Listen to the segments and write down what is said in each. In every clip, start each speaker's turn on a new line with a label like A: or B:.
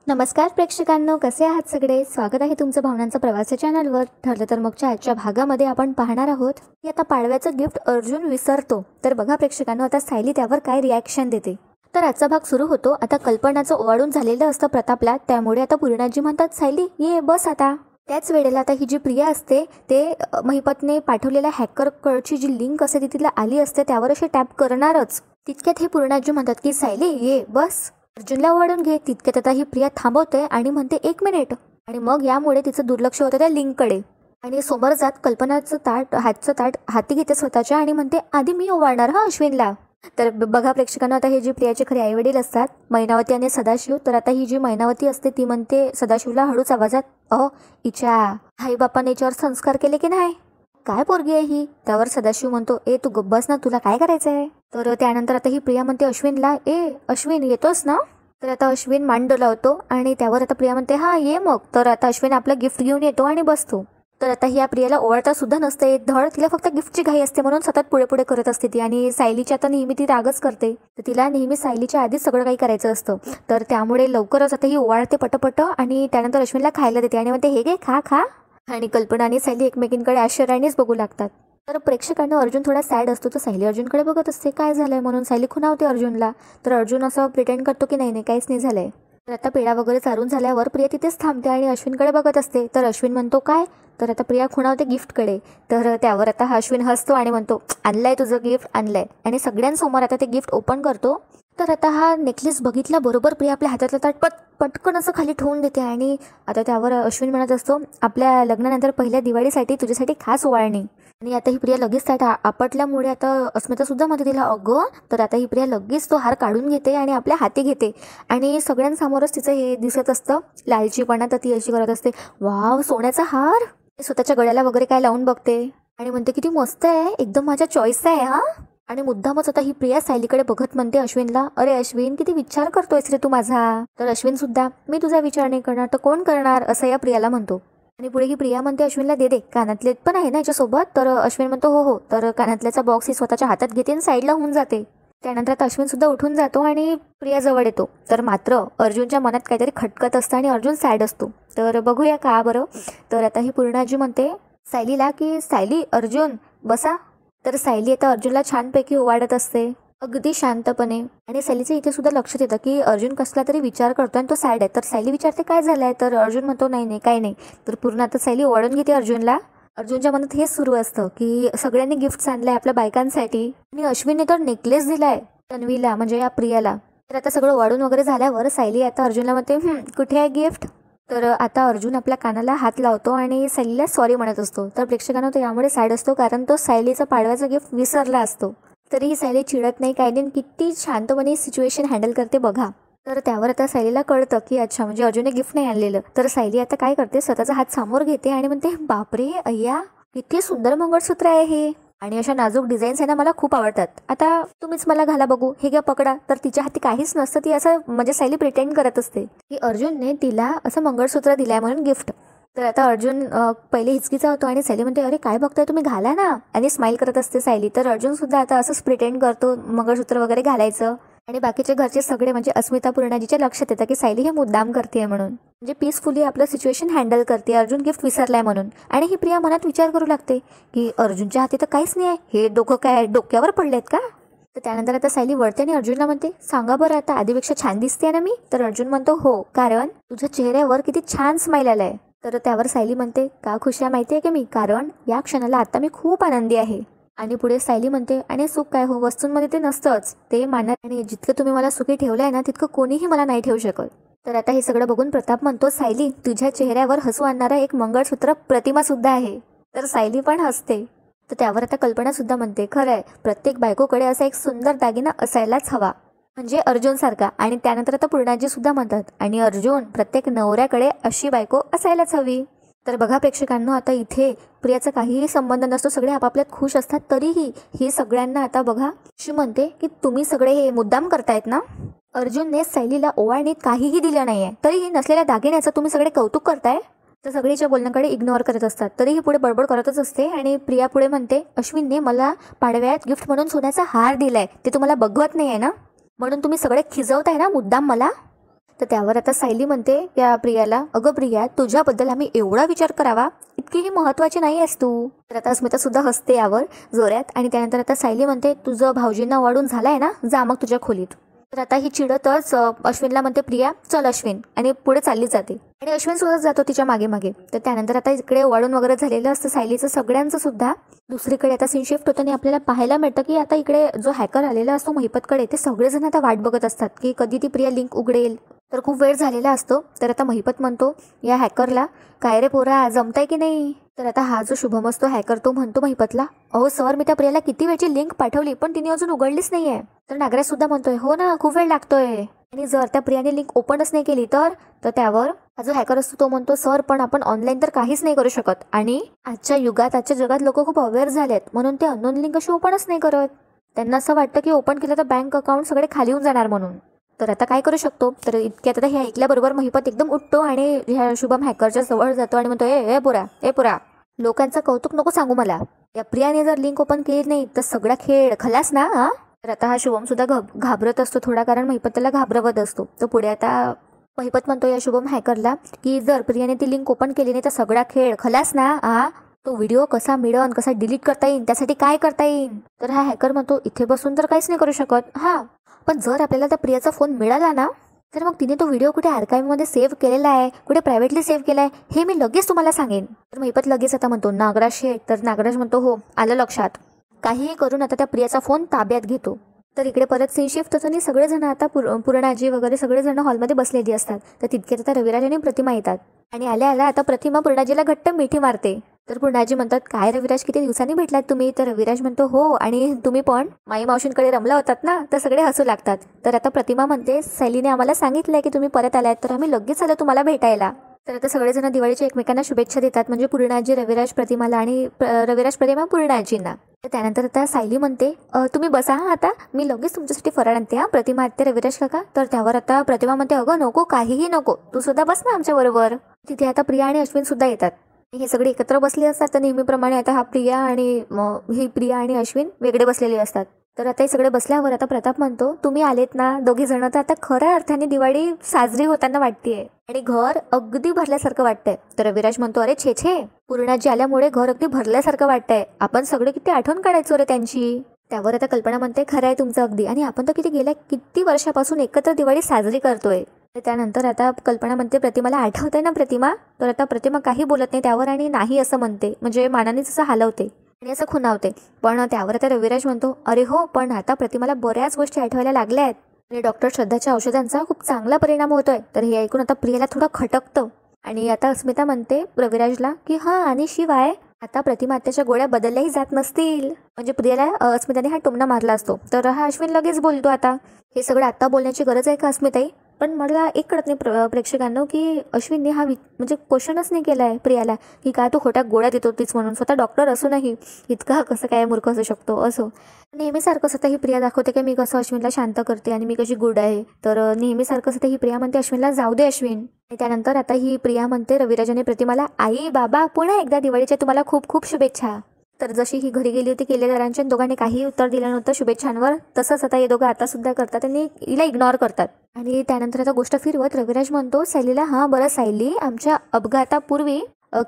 A: नमस्कार प्रेक्षकांनो, कसे आहात सगळे? स्वागत आहे तुमचं भावनांचा प्रवास या चॅनलवर. ठरलं तर मगच्या आजच्या भागामध्ये आपण पाहणार आहोत की आता पाडव्याचं गिफ्ट अर्जुन विसरतो. तर बघा प्रेक्षकांनो, आता सायली त्यावर काय रिॲक्शन देते. तर आजचा भाग सुरू होतो. आता कल्पनाचं ओवाळून झालेलं असतं प्रतापला, त्यामुळे आता पूर्णाजी म्हणतात, सायली ये बस आता. त्याच वेळेला आता ही जी प्रिया असते ते महिपतने पाठवलेल्या हॅकरकडची जी लिंक असते ती तिला आली असते, त्यावर असे टॅप करणारच. तितक्यात हे पूर्णाजी म्हणतात की सायली ये बस, अर्जुनला ओवाळून घे. तितक्यात आता ही प्रिया थांबवते आणि म्हणते 1 मिनिट. आणि मग यामुळे तिचं दुर्लक्ष होतं त्या लिंककडे आणि समोर जात कल्पनाचं हातचं ताट हाती घेते स्वतःच्या आणि म्हणते, आधी मी ओवाळणार हा अश्विनला. तर बघा प्रेक्षकांना, आता हे जी प्रियाचे खरे आईवडील असतात मैनावती आणि सदाशिव, तर आता ही जी मैनावती असते ती म्हणते सदाशिवला हळूच आवाजात, हिच्या आई बापाने याच्यावर संस्कार केले की नाही, काय पोरगी आहे ही. त्यावर सदाशिव म्हणतो, तू गब्बस ना, तुला काय करायचंय. तर त्यानंतर आता ही प्रिया म्हणते अश्विनला, अश्विन येतोस ना. तर आता अश्विन मान डोलावतो आणि त्यावर आता प्रिया म्हणते, हा ये मग. तर आता अश्विन आपलं गिफ्ट घेऊन येतो आणि बसतो. तर आता ही या प्रियाला ओवाळता सुद्धा नसते येत धड, तिला फक्त गिफ्टची घाई असते म्हणून सतत पुढे पुढे करत असते ती. आणि सायलीची आता नेहमी ती रागच करते, तर तिला नेहमी सायलीच्या आधीच सगळं काही करायचं असतं. तर त्यामुळे लवकरच आता ही ओवाळते पटपट आणि त्यानंतर अश्विनला खायला देते आणि म्हणते, हे घे खा खा. आणि कल्पना आणि सायली एकमेकींकडे आश्चर्यानेच बघू लागतात. तर प्रेक्षकांना अर्जुन थोडा सॅड असतो, तर सायली अर्जुनकडे बघत असते काय झालंय म्हणून. सायली खुणावते अर्जुनला, तर अर्जुन असं प्रिटेंड करतो की नाही काहीच नाही झालंय. तर आता पेढा वगैरे चारून झाल्यावर प्रिया तिथेच थांबते आणि अश्विनकडे बघत असते. तर अश्विन म्हणतो काय, तर आता प्रिया खुणावते गिफ्टकडे. तर त्यावर आता अश्विन हसतो आणि म्हणतो, आणलंय तुझं गिफ्ट आणलंय. आणि सगळ्यांसमोर आता ते गिफ्ट ओपन करतो. तर आता हा नेकलेस बघितला बरोबर प्रिया आपल्या हातातला ताट पटकन असं खाली ठेवून देते आणि आता त्यावर अश्विन म्हणत असतो, आपल्या लग्नानंतर पहिल्या दिवाळीसाठी तुझ्यासाठी खास ओवाळणी. आणि आता ही प्रिया लगेच ताट आपटल्यामुळे आता अस्मिता सुद्धा म्हणते तिला अगं. तर आता ही प्रिया लगेच तो हार काढून घेते आणि आपल्या हाती घेते आणि सगळ्यांसमोरच तिचं हे दिसत असतं लालचीपणा. तर ती अशी करत असते, वाव सोन्याचा हार. स्वतःच्या गळ्याला वगैरे काय लावून बघते आणि म्हणते किती मस्त आहे, एकदम माझ्या चॉईसचा आहे हा. आणि मुद्दामच आता ही प्रिया सायलीकडे बघत म्हणते अश्विनला, अरे अश्विन किती विचार करतोयस रे तू माझा. तर अश्विन सुद्धा, मी तुझा विचार नाही करणार तर कोण करणार, असं या प्रियाला म्हणतो. आणि पुढे ही प्रिया म्हणते अश्विनला, दे कानातले पण आहे ना याच्यासोबत. तर अश्विन म्हणतो हो. तर कानातल्याचा बॉक्स ही स्वतःच्या हातात घेते आणि साईडला होऊन जाते. त्यानंतर आता अश्विन सुद्धा उठून जातो आणि प्रिया जवळ येतो. तर मात्र अर्जुनच्या मनात काहीतरी खटकत असतं आणि अर्जुन सॅड असतो. तर बघूया का बरं. तर आता ही पूर्णाजी म्हणते सायलीला की सायली अर्जुन बसा. तर सायली आता अर्जुनला छानपैकी ओवाळत असते अगदी शांतपणे. आणि सायलीचं इथे सुद्धा लक्षात येतं की अर्जुन कसला तरी विचार करतो आणि तो सॅड आहे. तर सायली विचारते काय झालंय, तर अर्जुन म्हणतो नाही काही नाही. तर पूर्ण आता सायली ओवाळून घेते अर्जुनला. अर्जुनच्या मनात हेच सुरू असतं की सगळ्यांनी गिफ्ट आणलंय आपल्या बायकांसाठी आणि अश्विनने तर नेकलेस दिलाय तन्वीला म्हणजे या प्रियाला. तर आता सगळं वाढून वगैरे झाल्यावर सायली आता अर्जुनला म्हणते, कुठे आहे गिफ्ट. तर आता अर्जुन आपल्या कानाला हात लावतो आणि सायलीला सॉरी म्हणत असतो. तर प्रेक्षकांना तो यामुळे सॅड असतो कारण तो सायलीचा पाडव्याचा गिफ्ट विसरला असतो. तरीही सायली चिडत नाही काय नाही, किती शांतपणे सिच्युएशन हँडल करते बघा. तर त्यावर आता सायलीला कळतं की अच्छा म्हणजे अर्जुनने गिफ्ट नाही आणलेलं. तर सायली आता काय करते, स्वतःचा हात समोर घेते आणि म्हणते, बापरे अय्या किती सुंदर मंगळसूत्र आहे हे आणि अशा नाजूक डिझाईन्स आहे ना, मला खूप आवडतात. आता तुम्हीच मला घाला बघू, हे घ्या पकडा. तर तिच्या हाती काहीच नसतं, ती असं म्हणजे सायली प्रिटेंड करत असते की अर्जुनने तिला असं मंगळसूत्र दिलंय म्हणून गिफ्ट. तर आता अर्जुन पहिले हिचकीचा होतो आणि सायली म्हणते, अरे काय बघताय तुम्ही, घाला ना. आणि स्माइल करत असते सायली. तर अर्जुन सुद्धा आता असंच प्रिटेंड करतो मंगळसूत्र वगैरे घालायचं. आणि बाकीचे घरचे सगळे म्हणजे अस्मिता पूर्णाजीच्या लक्षात येतं की सायली हे मुद्दाम करते म्हणून, म्हणजे पीसफुली आपलं सिच्युएशन हँडल करते अर्जुन गिफ्ट विसरलाय म्हणून. आणि ही प्रिया मनात विचार करू लागते की अर्जुनच्या हाती तर काहीच नाही आहे, हे डोकं काय डोक्यावर पडलेत का. तर त्यानंतर आता सायली वळते आणि अर्जुनला म्हणते, सांगा बरं आता आधीपेक्षा छान दिसते ना मी. तर अर्जुन म्हणतो हो, कारण तुझ्या चेहऱ्यावर किती छान स्माइल आलाय. तर त्यावर सायली म्हणते, का खुश आहे माहिती आहे की मी, कारण या क्षणाला आता मी खूप आनंदी आहे. आणि पुढे सायली म्हणते, आणि सुख काय हो, वस्तूंमध्ये ते नसतंच, ते मानत. आणि जितकं तुम्ही मला सुखी ठेवलंय ना तितकं कोणीही मला नाही ठेवू शकत. तर आता हे सगळं बघून प्रताप म्हणतो, सायली तुझ्या चेहऱ्यावर हसू आणणारा एक मंगळसूत्र प्रतिमा सुद्धा आहे. तर सायली पण हसते. तर त्यावर आता कल्पना सुद्धा म्हणते, खरंय प्रत्येक बायकोकडे असा एक सुंदर दागिना असायलाच हवा, म्हणजे अर्जुन सारखा. आणि त्यानंतर आता पूर्णाजी सुद्धा म्हणतात, आणि अर्जुन प्रत्येक नवऱ्याकडे अशी बायको असायलाच हवी. तर बघा प्रेक्षकांनो, आता इथे प्रियाचा काहीही संबंध नसतो, सगळे आपापल्यात खुश असतात. तरीही ही सगळ्यांना आता बघा अशी म्हणते की तुम्ही सगळे हे मुद्दाम करतायत ना. अर्जुनने सायलीला ओवाळणीत काहीही दिलं नाहीये, तरीही नसलेल्या दागिन्याचं तुम्ही सगळे कौतुक करताय. तर सगळीच्या बोलण्याकडे इग्नोर करत असतात. तरीही पुढे बडबड करतच असते. आणि प्रिया पुढे म्हणते, अश्विनने मला पाडव्यात गिफ्ट म्हणून सोन्याचा हार दिलाय, ते तुम्हाला बघवत नाहीये ना, म्हणून तुम्ही सगळे खिजवताय ना मुद्दाम मला. तर त्यावर आता सायली म्हणते या प्रियाला, अगं प्रिया, तुझ्याबद्दल आम्ही एवढा विचार करावा इतकीही महत्वाची नाही आहेस तू. तर आता अस्मिता सुद्धा हसते यावर जोरात. आणि त्यानंतर आता सायली म्हणते, तुझं भाऊजींना वाढून झालाय ना, जा मग तुझ्या खोलीत. तर आता ही चिडतच अश्विनला म्हणते, प्रिया चल अश्विन, आणि पुढे चालली जाते. आणि अश्विन सुद्धा जातो तिच्या मागे मागे. तर त्यानंतर आता इकडे वाढून वगैरे झालेलं असतं सायलीचं सगळ्यांचं सुद्धा. दुसरीकडे आता सीन शिफ्ट होताना आपल्याला पाहायला मिळतं की आता इकडे जो हॅकर आलेला असतो महिपतकडे, ते सगळेजण आता वाट बघत असतात की कधी ती प्रिया लिंक उघडेल. तर खूप वेळ झालेला असतो. तर आता महिपत म्हणतो या हॅकरला, काय रे पोरा, जमताय की नाही. तर आता हा जो शुभम असतो हॅकर, तो म्हणतो महिपतला, अहो सर, मी त्या प्रियाला किती वेळची लिंक पाठवली पण तिने अजून उघडलीच नाहीये. तर नागराज सुद्धा म्हणतोय, हो ना, खूप वेळ लागतोय. आणि जर त्या प्रियाने लिंक ओपनच नाही केली तर त्यावर हा जो हॅकर असतो तो म्हणतो, सर पण आपण ऑनलाईन तर काहीच नाही करू शकत, आणि आजच्या युगात, आजच्या जगात लोक खूप अवेअर झालेत, म्हणून ते अननोन लिंक अशी ओपनच नाही करत. त्यांना असं वाटतं की ओपन केलं तर बँक अकाउंट सगळे खाली होऊन जाणार म्हणून. तर आता काय करू शकतो. तर इतक्यात आता हे ऐकल्याबरोबर महिपत एकदम उठतो आणि ह्या शुभम हॅकरच्या जवळ जातो आणि म्हणतो, ए पुरा, लोकांचं कौतुक नको सांगू मला. या प्रियाने जर लिंक ओपन केली नाही तर सगळा खेळ खलास ना. तर आता हा शुभम सुद्धा घाबरत असतो थोडा, कारण महिपत त्याला घाबरवत असतो. तर पुढे आता महिपत म्हणतो या शुभम हॅकरला की जर प्रियाने ती लिंक ओपन केली नाही तर सगळा खेळ खलास ना. तो व्हिडिओ कसा मिळन, कसा डिलीट करता येईल, त्यासाठी काय करता येईल. तर हा हॅकर म्हणतो, इथे बसून तर काहीच नाही करू शकत, पण जर आपल्याला त्या प्रियाचा फोन मिळाला ना, तर मग तिने तो व्हिडिओ कुठे आर्काईव्हमध्ये सेव्ह केलेला आहे, कुठे प्रायव्हेटली सेव्ह केला आहे, हे मी लगेच तुम्हाला सांगेन. तर महिपत लगेच आता म्हणतो, नागराज शेठ. तर नागराज म्हणतो, हो आलं लक्षात. काहीही करून आता त्या प्रियाचा फोन ताब्यात घेतो. तर इकडे परत सीन शिफ्ट होतो आणि सगळेजण आता पूर्णाजी वगैरे सगळेजण हॉलमध्ये बसलेली असतात. तर तितक्यात आता रविराज आणि प्रतिमा येतात. आणि आल्या आता प्रतिमा पूर्णाजीला घट्ट मिठी मारते. तर पूर्णाजी म्हणतात, काय रविराज, किती दिवसांनी भेटलात तुम्ही. तर रविराज म्हणतो, हो, आणि तुम्ही पण माई मावशींकडे रमला होतात ना. तर सगळे हसू लागतात. तर आता प्रतिमा म्हणते, सायलीने आम्हाला सांगितलंय की तुम्ही परत आलात, तर आम्ही लगेच आलो तुम्हाला भेटायला. तर आता सगळेजण दिवाळीच्या एकमेकांना शुभेच्छा देतात, म्हणजे पूर्णाजी रविराज प्रतिमाला आणि रविराज प्रतिमा पूर्णाजींना. तर त्यानंतर आता सायली म्हणते, तुम्ही बसा आता, मी लगेच तुमच्यासाठी फराळ आणते प्रतिमा आत्या, रविराज काका. तर त्यावर आता प्रतिमा म्हणते, अगं नको, काहीही नको, तू सुद्धा बस ना आमच्या बरोबर. तिथे आता प्रिया आणि अश्विन सुद्धा येतात. हे सगळे एकत्र बसले असतात. तर नेहमीप्रमाणे आता ही प्रिया आणि अश्विन वेगळे बसलेले असतात. तर आता हे सगळे बसल्यावर आता प्रताप म्हणतो, तुम्ही आलेत ना दोघी जण, तर आता खऱ्या अर्थाने दिवाळी साजरी होताना वाटतेय आणि घर अगदी भरल्यासारखं वाटतंय. तर रविराज म्हणतो, अरे छे, पूर्णाजी आल्यामुळे घर अगदी भरल्यासारखं वाटतंय, आपण सगळे किती आठवण काढायचो रे त्यांची. त्यावर आता कल्पना म्हणते, खरं आहे तुमचं अगदी, आणि आपण तर किती वर्षापासून एकत्र दिवाळी साजरी करतोय. त्यानंतर आता कल्पना म्हणते, प्रतिमाला आठवतंय ना प्रतिमा. तर आता प्रतिमा काही बोलत नाही त्यावर आणि नाही असं म्हणते, म्हणजे मानानेच असं हलवते आणि असं खुणावते. पण त्यावर आता रविराज म्हणतो, अरे हो, पण आता प्रतिमाला बऱ्याच गोष्टी आठवायला लागल्या आहेत आणि डॉक्टर श्रद्धाच्या औषधांचा खूप चांगला परिणाम होतोय. तर हे ऐकून आता प्रियाला थोडं खटकतं. आणि आता अस्मिता म्हणते रविराजला की आणि शिवाय आता प्रतिमा आत्याच्या गोळ्या बदलल्याही जात नसतील. म्हणजे प्रियाला अस्मिताने हा टोमणा मारला असतो. तर हा अश्विन लगेच बोलतो, आता हे सगळं आता बोलण्याची गरज आहे का अस्मिताई. पण मला एक कळत नाही प्रेक्षकांना की अश्विनने हा म्हणजे क्वेश्चनच नाही केला आहे प्रियाला की काय तू खोट्या गोळ्या देत होतीस म्हणून, स्वतः डॉक्टर असूनही इतका कसं काय मूर्ख असू शकतो. असो, नेहमीसारखं स्वतः ही प्रिया दाखवते की मी कसं अश्विनला शांत करते आणि मी कशी गुड आहे. तर नेहमीसारखं स्वतः ही प्रिया म्हणते, अश्विनला जाऊ दे अश्विन. आणि त्यानंतर आता ही प्रिया म्हणते रविराजाने प्रतिमाला, आई बाबा पुन्हा एकदा दिवाळीच्या तुम्हाला खूप खूप शुभेच्छा. तर जशी ही घरी गेली होती केलेदारांच्या, दोघांनी काही उत्तर दिलं नव्हतं शुभेच्छांवर, तसंच आता हे दोघं आता सुद्धा करतात आणि हिला इग्नोर करतात. आणि त्यानंतर आता गोष्ट फिरवत रविराज म्हणतो सायलीला, बरं सायली, आमच्या अपघातापूर्वी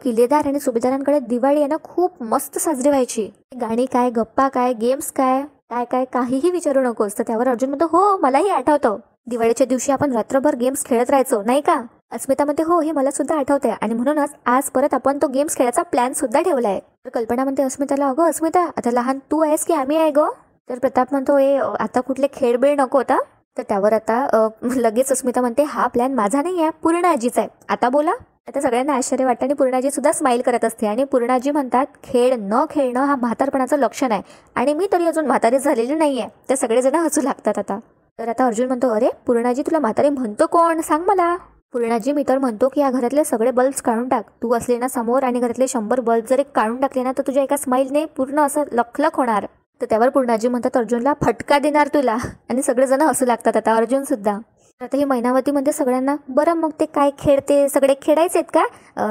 A: किल्लेदार आणि सुभेदारांकडे दिवाळी आहे ना खूप मस्त साजरी व्हायची. गाणी काय, गप्पा काय, गेम्स काय काय काय काहीही विचारू नकोस. तर त्यावर अर्जुन म्हणतो, हो मलाही आठवतं, दिवाळीच्या दिवशी आपण रात्रभर गेम्स खेळत राहायचो नाही का. अस्मिता म्हणते, हो हे मला सुद्धा आठवतंय आणि म्हणूनच आज परत आपण तो गेम्स खेळायचा प्लॅन सुद्धा ठेवलाय. तर कल्पना म्हणते अस्मिताला, अगं अस्मिता, आता लहान तू आहेस की आम्ही आहे ग. तर प्रताप म्हणतो, आता कुठले खेळबेळ नको होता. तर त्यावर आता लगेच अस्मिता म्हणते, हा प्लॅन माझा नाही आहे, पूर्णाजीचा आहे, आता बोला. आता सगळ्यांना आश्चर्य वाटतं आणि पूर्णाजी सुद्धा स्माईल करत असते. आणि पूर्णाजी म्हणतात, खेळ न खेळणं हा म्हातारपणाचं लक्षण आहे आणि मी तरी अजून म्हातारी झालेली नाहीये. तर सगळेजण हसू लागतात आता. तर आता अर्जुन म्हणतो, अरे पूर्णाजी, तुला म्हातारी म्हणतो कोण, सांग मला. पूर्णाजी, मी तर म्हणतो की या घरातले सगळे बल्ब्स काढून टाक, तू असले ना समोर, आणि घरातले 100 बल्ब जर एक काढून टाकले ना तर तुझ्या एका स्माईलने पूर्ण असं लखलख होणार. तर त्यावर पूर्णाजी म्हणतात अर्जुनला, फटका देणार तुला. आणि सगळेजण हसू लागतात आता, अर्जुन सुद्धा. आता ही मैनावती म्हणते सगळ्यांना, बरं मग ते काय खेळते, सगळे खेळायचेत का.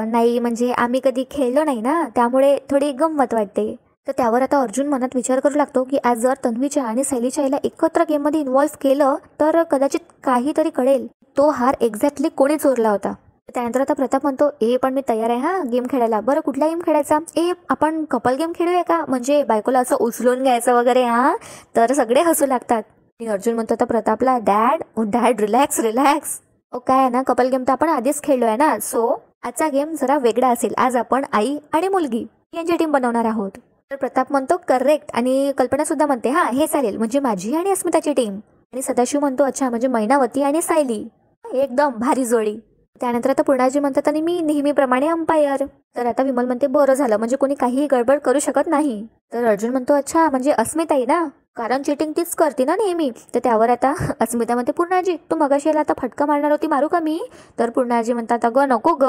A: नाही, म्हणजे आम्ही कधी खेळलो नाही ना, त्यामुळे थोडी गंमत वाटते. तर त्यावर आता अर्जुन मनात विचार करू लागतो की आज जर तन्वीच्या आणि सायलीच्या आईला एकत्र गेममध्ये इन्व्हॉल्व्ह केलं तर कदाचित काहीतरी कळेल. तो हार एक्झॅक्टली कोणी चोरला होता. त्यानंतर आता प्रताप म्हणतो ए पण मी तयार आहे हा गेम खेळायला. बरं कुठला गेम खेळायचा? ए आपण कपल गेम खेळूया का, म्हणजे बायकोला असं उचलून घ्यायचं वगैरे. हा तर सगळे हसू लागतात. आणि अर्जुन म्हणतो आता प्रतापला डॅड डॅड रिलॅक्स रिलॅक्स. काय आहे ना, कपल गेम तर आपण आधीच खेळलोय ना, सो आजचा गेम जरा वेगळा असेल. आज आपण आई आणि मुलगी यांची टीम बनवणार आहोत. तर प्रताप म्हणतो करेक्ट, आणि कल्पना सुद्धा म्हणते हा हे चालेल, म्हणजे माझी आणि अस्मिताची टीम. आणि सदाशिव म्हणतो अच्छा म्हणजे मैनावती आणि सायली, एकदम भारी जोडी. त्यानंतर आता पूर्णाजी म्हणतात आणि मी नेहमीप्रमाणे अंपायर. तर आता विमल म्हणते बरं झालं, म्हणजे कोणी काहीही गडबड करू शकत नाही. तर अर्जुन म्हणतो अच्छा म्हणजे अस्मिताई ना, कारण चिटिंग तीच करते ना नेहमी. तर त्यावर आता अस्मिता म्हणते पूर्णाजी तू मगाशी याला आता फटका मारणार होती, मारू का मी? तर पूर्णाजी म्हणतात अगं नको ग.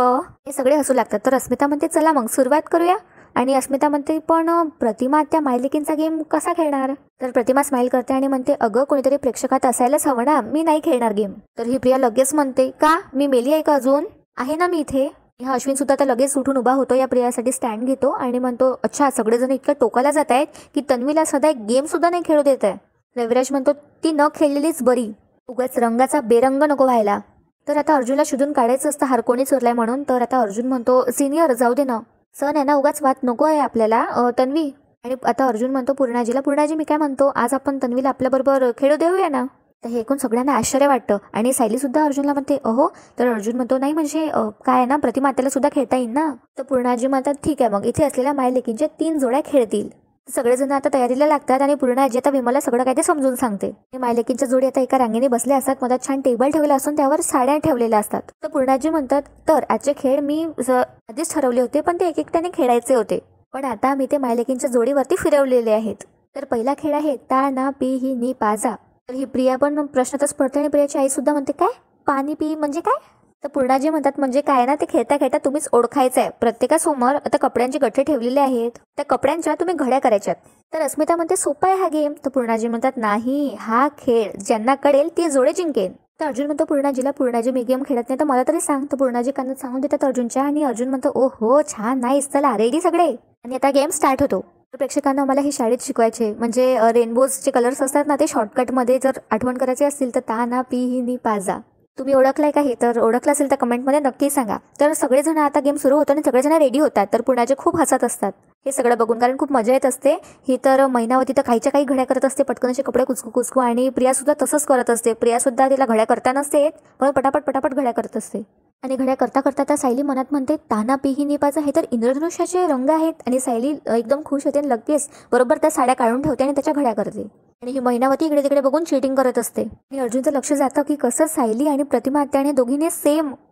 A: हे सगळे हसू लागतात. तर अस्मिता म्हणते चला मग सुरुवात करूया. आणि अस्मिता म्हणते पण प्रतिमा त्या मायलेकींचा गेम कसा खेळणार? तर प्रतिमा स्माइल करते आणि म्हणते अगं कोणीतरी प्रेक्षकात असायलाच हवं ना, मी नाही खेळणार गेम. तर ही प्रिया लगेच म्हणते का मी मेली आहे का अजून? आहे ना मी इथे. हा अश्विन सुद्धा आता लगेच उठून उभा होतो, या प्रियासाठी स्टँड घेतो आणि म्हणतो अच्छा सगळेजण इतक्या टोकाला जात आहेत की तन्वीला सदा एक गेम सुद्धा नाही खेळू देत आहे. रविराज म्हणतो ती न खेळलेलीच बरी, उगाच रंगाचा बेरंग नको व्हायला. तर आता अर्जुनला शोधून काढायचं असतं हार कोणी चोरलाय म्हणून. तर आता अर्जुन म्हणतो सिनियर जाऊ दे ना, सण आहे ना, उगाच वाद नको आहे आपल्याला तन्वी. आणि आता अर्जुन म्हणतो पूर्णाजीला पूर्णाजी मी काय म्हणतो आज आपण तन्वीला आपल्याबरोबर खेळू देऊया ना. तर हे ऐकून सगळ्यांना आश्चर्य वाटतं आणि सायली सुद्धा अर्जुनला म्हणते अहो. तर अर्जुन म्हणतो नाही म्हणजे काय आहे ना प्रतिमा त्याला सुद्धा खेळता येईल ना. तर पूर्णाजी म्हणतात ठीक आहे मग इथे असलेल्या मायलेकींच्या 3 जोड्या खेळतील. सगळेजण आता तयारीला लागतात आणि पूर्णाजी आता विमलला सगळं काय ते समजून सांगते. मायलेकींच्या जोडी आता एका रांगेने बसल्या असतात, मधात छान टेबल ठेवला असून त्यावर साड्या ठेवलेल्या असतात. तर पूर्णाजी म्हणतात तर आजचे खेळ मी आधीच ठरवले होते पण ते एक एकट्याने खेळायचे होते, पण आता मी ते मायलेकींच्या जोडीवरती फिरवलेले आहेत. तर पहिला खेळ आहे ता ना पी ही नी पाजा. तर ही प्रिया पण प्रश्नातच पडते आणि प्रियाची आई सुद्धा म्हणते काय पाणी पी म्हणजे काय? तर पूर्णाजी म्हणतात म्हणजे काय ना ते खेळता खेळता तुम्हीच ओळखायचं आहे. प्रत्येकासमोर आता कपड्यांची गठ्ठे ठेवलेले आहेत, त्या कपड्यांच्या तुम्ही घड्या करायच्यात. तर अस्मिता म्हणते सोपा आहे हा गेम. तर पूर्णाजी म्हणतात नाही हा खेळ ज्यांना कळेल ते जोडे जिंकेन. तर अर्जुन म्हणतो पूर्णाजीला पूर्णाजी मी गेम खेळत नाही तर मला तरी सांग. तर पूर्णाजी कानात सांगून देतात अर्जुनच्या आणि अर्जुन म्हणतो ओ हो छान नाईस चला रेडी सगळे. आणि आता गेम स्टार्ट होतो. तर प्रेक्षकांना मला हे शाळेत शिकवायचे, म्हणजे रेनबोजचे कलर्स असतात ना ते शॉर्टकटमध्ये जर आठवण करायचे असतील तर ता ना पी ही नी पाजा. तुम्ही ओळखलाय का हे? तर ओळखलं असेल तर कमेंटमध्ये नक्की सांगा. तर सगळेजण आता गेम सुरू होतो आणि सगळेजण रेडी होतात. तर पूर्णाजी खूप हसत असतात हे सगळं बघून, कारण खूप मजा येत असते. ही तर मैनावती तर काहीच्या काही घड्या करत असते, पटकन असे कपडे कुचकू कुचकू, आणि प्रिया सुद्धा तसंच करत असते. प्रिया सुद्धा तिला घड्या करता नसते पण पटापट पटापट घड्या करत असते. आणि घड्या करता करता त्या सायली मनात म्हणते ताना पिही निपाचा हे तर इंद्रधनुष्याचे रंग आहेत. आणि सायली एकदम खुश होते आणि लगेच बरोबर त्या साड्या काढून ठेवते आणि त्याच्या घड्या करते. आणि ही मैनावती इकडे तिकडे बघून चीटिंग करत असते. आणि अर्जुनचं लक्ष जातं की कसं सायली आणि प्रतिमा त्याने दोघीने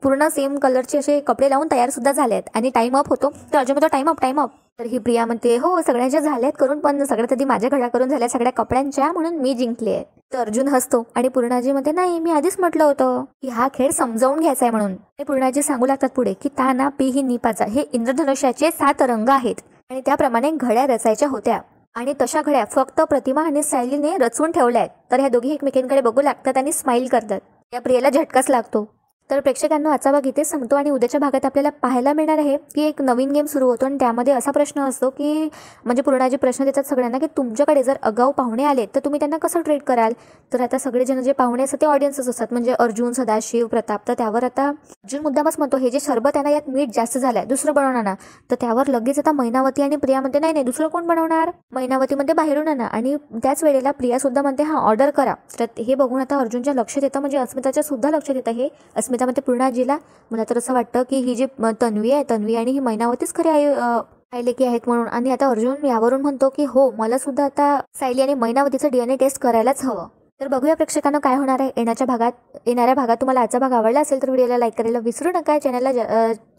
A: पूर्ण सेम कलरचे असे कपडे लावून तयार सुद्धा झाले आहेत. आणि टाइम अप होतो तर अर्जुन म्हणतो टाइम अप. तर ही प्रिया म्हणते हो सगळ्यांच्या झाल्यात करून, पण सगळ्यात आधी माझ्या घड्या करून झाल्या सगळ्या कपड्यांच्या, म्हणून मी जिंकले आहे. तर अर्जुन हसतो आणि पूर्णाजी म्हणते नाही मी आधीच म्हटलं होतं की हा खेळ समजावून घ्यायचा आहे म्हणून. ते पूर्णाजी सांगू लागतात पुढे की ता ना पी ही निपाचा हे इंद्रधनुष्याचे 7 रंग आहेत आणि त्याप्रमाणे घड्या रचायच्या होत्या. आणि तशा घड्या फक्त प्रतिमा आणि सायलीने रचून ठेवल्या आहेत. तर ह्या दोघी एकमेकांकडे बघू लागतात आणि स्माइल करतात. या प्रियाला झटकाच लागतो. तर प्रेक्षकांना आजचा भाग इथेच संपतो आणि उद्याच्या भागात आपल्याला पाहायला मिळणार आहे की एक नवीन गेम सुरू होतो आणि त्यामध्ये असा प्रश्न असतो की म्हणजे पूर्णाजी प्रश्न देतात सगळ्यांना की तुमच्याकडे जर आगाऊ पाहुणे आले तर तुम्ही त्यांना कसं ट्रीट कराल. तर आता सगळेजण जे पाहुणे असतात ते ऑडियन्सच असतात, म्हणजे अर्जुन सदाशिव प्रताप. तर त्यावर आता अर्जुन मुद्दामच म्हणतो हे जे सरबत आहे ना यात मीठ जास्त झालंय दुसरं बनवणार ना. तर त्यावर लगेच आता मैनावती आणि प्रिया म्हणते नाही दुसरं कोण बनवणार. मैनावती म्हणते बाहेरून आणा. आणि त्याच वेळेला प्रिया सुद्धा म्हणते हा ऑर्डर करा. तर हे बघून आता अर्जुनच्या लक्षात येतं, म्हणजे अस्मिताच्या सुद्धा लक्षात येतं हे. अस्मिता म्हणते पूर्णाजीला मला तर असं वाटतं की ही जी तन्वी आणि ही मैनावतीच खरी आई लेकी आहेत म्हणून. आणि आता अर्जुन यावरून म्हणतो की हो मला सुद्धा आता सायली आणि मैनावतीचं DNA टेस्ट करायलाच हवं. तर बघूया प्रेक्षकांना काय होणार आहे येणाऱ्या भागात. तुम्हाला आजचा भाग आवडला असेल तर व्हिडिओला लाईक करायला विसरू नका. चॅनलला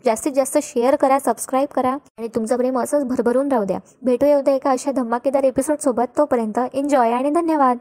A: जास्तीत जास्त शेअर करा, सबस्क्राईब करा आणि तुमचं प्रेम असंच भरभरून राहू द्या. भेटूया उद्या एका अशा धमाकेदार एपिसोड सोबत. तोपर्यंत एन्जॉय आणि धन्यवाद.